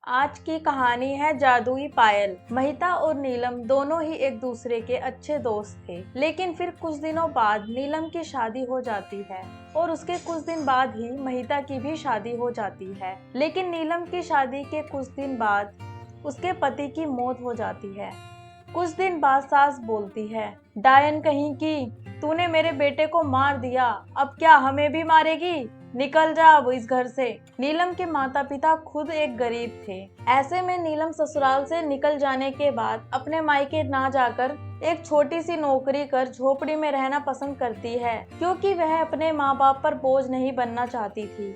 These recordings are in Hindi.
आज की कहानी है जादुई पायल। महिता और नीलम दोनों ही एक दूसरे के अच्छे दोस्त थे, लेकिन फिर कुछ दिनों बाद नीलम की शादी हो जाती है और उसके कुछ दिन बाद ही महिता की भी शादी हो जाती है। लेकिन नीलम की शादी के कुछ दिन बाद उसके पति की मौत हो जाती है। कुछ दिन बाद सास बोलती है, डायन कहीं की, तूने मेरे बेटे को मार दिया, अब क्या हमें भी मारेगी? निकल जा अब इस घर से। नीलम के माता पिता खुद एक गरीब थे। ऐसे में नीलम ससुराल से निकल जाने के बाद अपने मायके ना जाकर एक छोटी सी नौकरी कर झोपड़ी में रहना पसंद करती है, क्योंकि वह अपने माँ बाप पर बोझ नहीं बनना चाहती थी।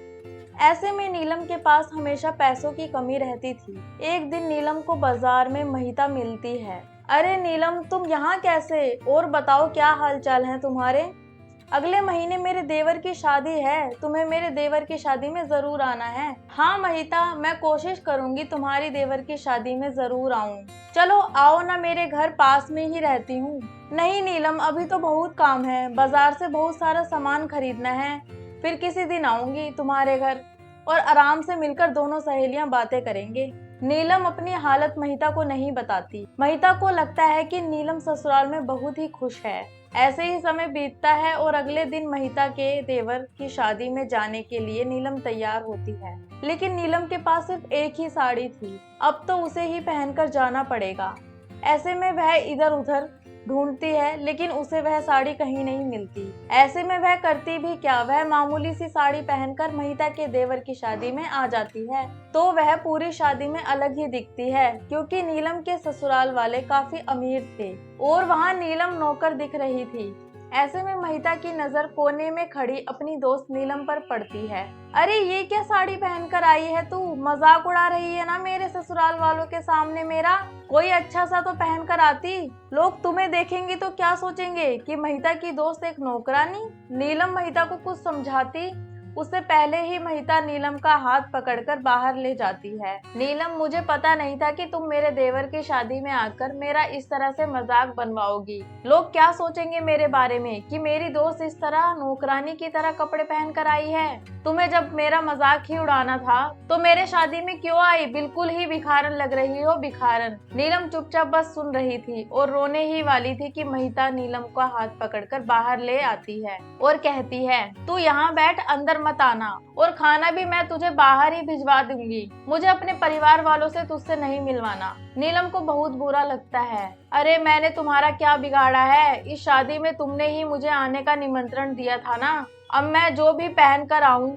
ऐसे में नीलम के पास हमेशा पैसों की कमी रहती थी। एक दिन नीलम को बाजार में महिता मिलती है। अरे नीलम, तुम यहाँ कैसे? और बताओ, क्या हालचाल है तुम्हारे? अगले महीने मेरे देवर की शादी है, तुम्हें मेरे देवर की शादी में जरूर आना है। हाँ महिता, मैं कोशिश करूंगी तुम्हारी देवर की शादी में जरूर आऊं। चलो आओ ना, मेरे घर पास में ही रहती हूँ। नहीं नीलम, अभी तो बहुत काम है, बाजार से बहुत सारा सामान खरीदना है, फिर किसी दिन आऊंगी तुम्हारे घर और आराम से मिलकर दोनों सहेलियां बातें करेंगे। नीलम अपनी हालत महिता को नहीं बताती। महिता को लगता है कि नीलम ससुराल में बहुत ही खुश है। ऐसे ही समय बीतता है और अगले दिन महिता के देवर की शादी में जाने के लिए नीलम तैयार होती है। लेकिन नीलम के पास सिर्फ एक ही साड़ी थी, अब तो उसे ही पहनकर जाना पड़ेगा। ऐसे में वह इधर उधर ढूंढती है, लेकिन उसे वह साड़ी कहीं नहीं मिलती। ऐसे में वह करती भी क्या, वह मामूली सी साड़ी पहनकर महिता के देवर की शादी में आ जाती है। तो वह पूरी शादी में अलग ही दिखती है, क्योंकि नीलम के ससुराल वाले काफी अमीर थे और वहाँ नीलम नौकर दिख रही थी। ऐसे में महिता की नजर कोने में खड़ी अपनी दोस्त नीलम पर पड़ती है। अरे ये क्या साड़ी पहनकर आई है तू? मजाक उड़ा रही है ना मेरे ससुराल वालों के सामने मेरा? कोई अच्छा सा तो पहन कर आती, लोग तुम्हें देखेंगे तो क्या सोचेंगे कि महिता की दोस्त एक नौकरानी। नीलम महिता को कुछ समझाती उससे पहले ही महिता नीलम का हाथ पकड़कर बाहर ले जाती है। नीलम, मुझे पता नहीं था कि तुम मेरे देवर की शादी में आकर मेरा इस तरह से मजाक बनवाओगी। लोग क्या सोचेंगे मेरे बारे में कि मेरी दोस्त इस तरह नौकरानी की तरह कपड़े पहन कर आई है? तुम्हें जब मेरा मजाक ही उड़ाना था तो मेरे शादी में क्यों आई? बिल्कुल ही भिखारन लग रही हो, भिखारन। नीलम चुपचाप बस सुन रही थी और रोने ही वाली थी कि महिता नीलम का हाथ पकड़कर बाहर ले आती है और कहती है, तू यहाँ बैठ, अंदर मत आना, और खाना भी मैं तुझे बाहर ही भिजवा दूंगी। मुझे अपने परिवार वालों से तुझसे नहीं मिलवाना। नीलम को बहुत बुरा लगता है। अरे मैंने तुम्हारा क्या बिगाड़ा है? इस शादी में तुमने ही मुझे आने का निमंत्रण दिया था ना। अब मैं जो भी पहन कर आऊं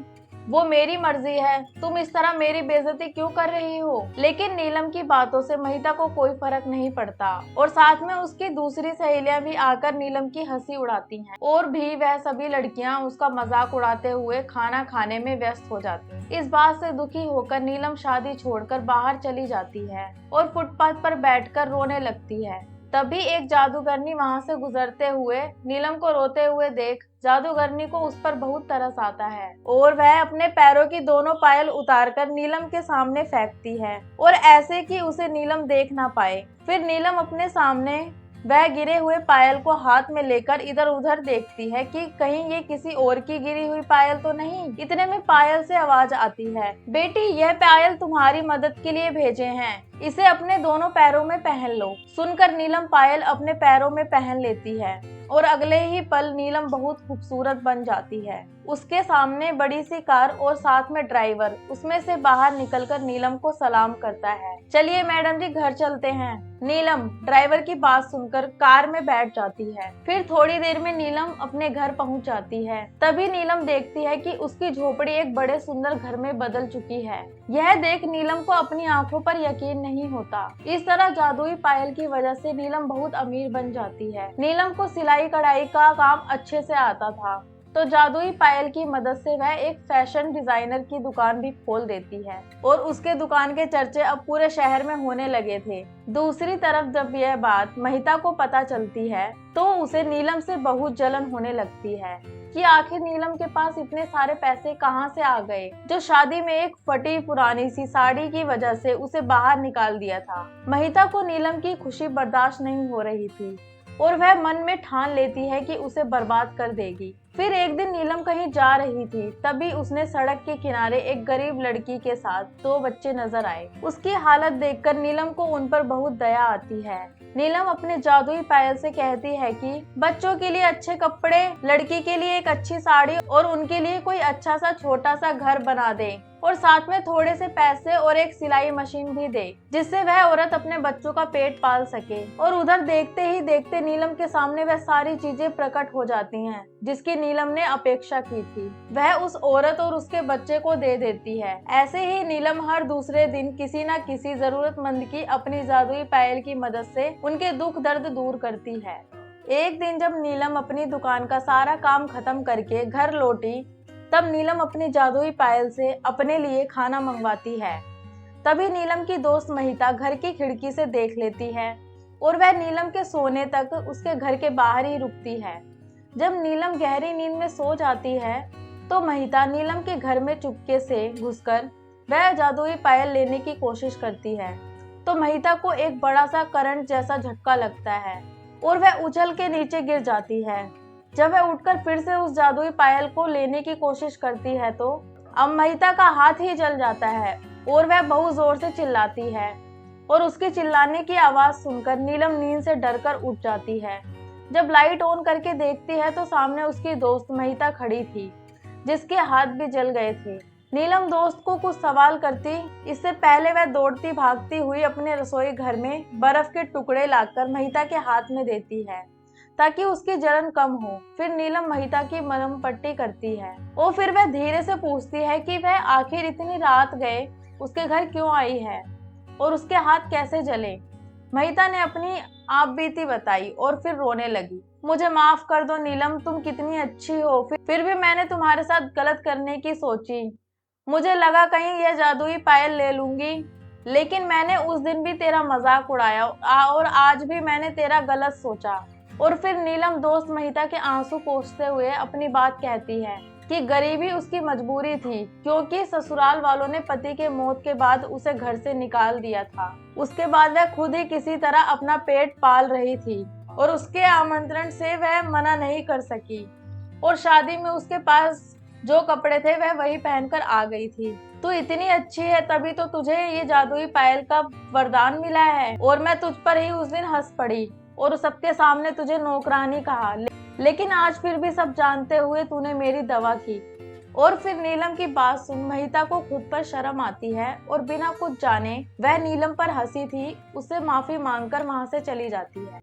वो मेरी मर्जी है, तुम इस तरह मेरी बेइज्जती क्यों कर रही हो? लेकिन नीलम की बातों से महिता को कोई फर्क नहीं पड़ता और साथ में उसकी दूसरी सहेलियां भी आकर नीलम की हंसी उड़ाती हैं और भी वह सभी लड़कियां उसका मजाक उड़ाते हुए खाना खाने में व्यस्त हो जाती हैं। इस बात से दुखी होकर नीलम शादी छोड़कर बाहर चली जाती है और फुटपाथ पर बैठकर रोने लगती है। तभी एक जादूगरनी वहां से गुजरते हुए नीलम को रोते हुए देख जादूगरनी को उस पर बहुत तरस आता है और वह अपने पैरों की दोनों पायल उतारकर नीलम के सामने फेंकती है और ऐसे कि उसे नीलम देख ना पाए। फिर नीलम अपने सामने वह गिरे हुए पायल को हाथ में लेकर इधर उधर देखती है कि कहीं ये किसी और की गिरी हुई पायल तो नहीं। इतने में पायल से आवाज आती है, बेटी यह पायल तुम्हारी मदद के लिए भेजे हैं, इसे अपने दोनों पैरों में पहन लो। सुनकर नीलम पायल अपने पैरों में पहन लेती है और अगले ही पल नीलम बहुत खूबसूरत बन जाती है। उसके सामने बड़ी सी कार और साथ में ड्राइवर उसमें से बाहर निकलकर नीलम को सलाम करता है। चलिए मैडम जी, घर चलते हैं। नीलम ड्राइवर की बात सुनकर कार में बैठ जाती है। फिर थोड़ी देर में नीलम अपने घर पहुंच जाती है। तभी नीलम देखती है कि उसकी झोपड़ी एक बड़े सुंदर घर में बदल चुकी है। यह देख नीलम को अपनी आंखों पर यकीन नहीं होता। इस तरह जादुई पायल की वजह से नीलम बहुत अमीर बन जाती है। नीलम को सिलाई कढ़ाई का काम अच्छे से आता था, तो जादुई पायल की मदद से वह एक फैशन डिजाइनर की दुकान भी खोल देती है और उसके दुकान के चर्चे अब पूरे शहर में होने लगे थे। दूसरी तरफ जब यह बात महिता को पता चलती है तो उसे नीलम से बहुत जलन होने लगती है कि आखिर नीलम के पास इतने सारे पैसे कहां से आ गए, जो शादी में एक फटी पुरानी सी साड़ी की वजह से उसे बाहर निकाल दिया था। महिता को नीलम की खुशी बर्दाश्त नहीं हो रही थी और वह मन में ठान लेती है कि उसे बर्बाद कर देगी। फिर एक दिन नीलम कहीं जा रही थी, तभी उसने सड़क के किनारे एक गरीब लड़की के साथ 2 बच्चे नजर आए। उसकी हालत देखकर नीलम को उन पर बहुत दया आती है। नीलम अपने जादुई पायल से कहती है कि बच्चों के लिए अच्छे कपड़े, लड़की के लिए एक अच्छी साड़ी और उनके लिए कोई अच्छा सा छोटा सा घर बना दे और साथ में थोड़े से पैसे और एक सिलाई मशीन भी दे, जिससे वह औरत अपने बच्चों का पेट पाल सके। और उधर देखते ही देखते नीलम के सामने वह सारी चीजें प्रकट हो जाती हैं जिसकी नीलम ने अपेक्षा की थी। वह उस औरत और उसके बच्चे को दे देती है। ऐसे ही नीलम हर दूसरे दिन किसी न किसी जरूरतमंद की अपनी जादुई पायल की मदद से उनके दुख दर्द दूर करती है। एक दिन जब नीलम अपनी दुकान का सारा काम खत्म करके घर लौटी, तब नीलम अपनी जादुई पायल से अपने लिए खाना मंगवाती है। तभी नीलम की दोस्त महिता घर की खिड़की से देख लेती है और वह नीलम के सोने तक उसके घर के बाहर ही रुकती है। जब नीलम गहरी नींद में सो जाती है तो महिता नीलम के घर में चुपके से घुसकर वह जादुई पायल लेने की कोशिश करती है। तो महिता को एक बड़ा सा करंट जैसा झटका लगता है और वह उछल के नीचे गिर जाती है। जब वह उठकर फिर से उस जादुई पायल को लेने की कोशिश करती है तो अब महिता का हाथ ही जल जाता है और वह बहुत जोर से चिल्लाती है और उसके चिल्लाने की आवाज सुनकर नीलम नींद से डरकर उठ जाती है। जब लाइट ऑन करके देखती है तो सामने उसकी दोस्त महिता खड़ी थी, जिसके हाथ भी जल गए थे। नीलम दोस्त को कुछ सवाल करती इससे पहले वह दौड़ती भागती हुई अपने रसोई घर में बर्फ के टुकड़े लाकर महिता के हाथ में देती है ताकि उसकी जलन कम हो। फिर नीलम महिता की मरहम पट्टी करती है और फिर वह धीरे से पूछती है कि वह आखिर इतनी रात गए उसके घर क्यों आई है और उसके हाथ कैसे जले। महिता ने अपनी आप बीती बताई और फिर रोने लगी। मुझे माफ कर दो नीलम, तुम कितनी अच्छी हो, फिर भी मैंने तुम्हारे साथ गलत करने की सोची। मुझे लगा कहीं यह जादुई पायल ले लूंगी, लेकिन मैंने उस दिन भी तेरा मजाक उड़ाया और आज भी मैंने तेरा गलत सोचा। और फिर नीलम दोस्त महिता के आंसू पोंछते हुए अपनी बात कहती है कि गरीबी उसकी मजबूरी थी, क्योंकि ससुराल वालों ने पति के मौत के बाद उसे घर से निकाल दिया था। उसके बाद वह खुद ही किसी तरह अपना पेट पाल रही थी और उसके आमंत्रण से वह मना नहीं कर सकी और शादी में उसके पास जो कपड़े थे वह वही पहनकर आ गई थी। तू इतनी अच्छी है तभी तो तुझे ये जादुई पायल का वरदान मिला है और मैं तुझ पर ही उस दिन हंस पड़ी और सबके सामने तुझे नौकरानी कहा, लेकिन आज फिर भी सब जानते हुए तूने मेरी दवा की। और फिर नीलम की बात सुन महिता को खुद पर शर्म आती है और बिना कुछ जाने वह नीलम पर हंसी थी, उससे माफी मांगकर वहां से चली जाती है।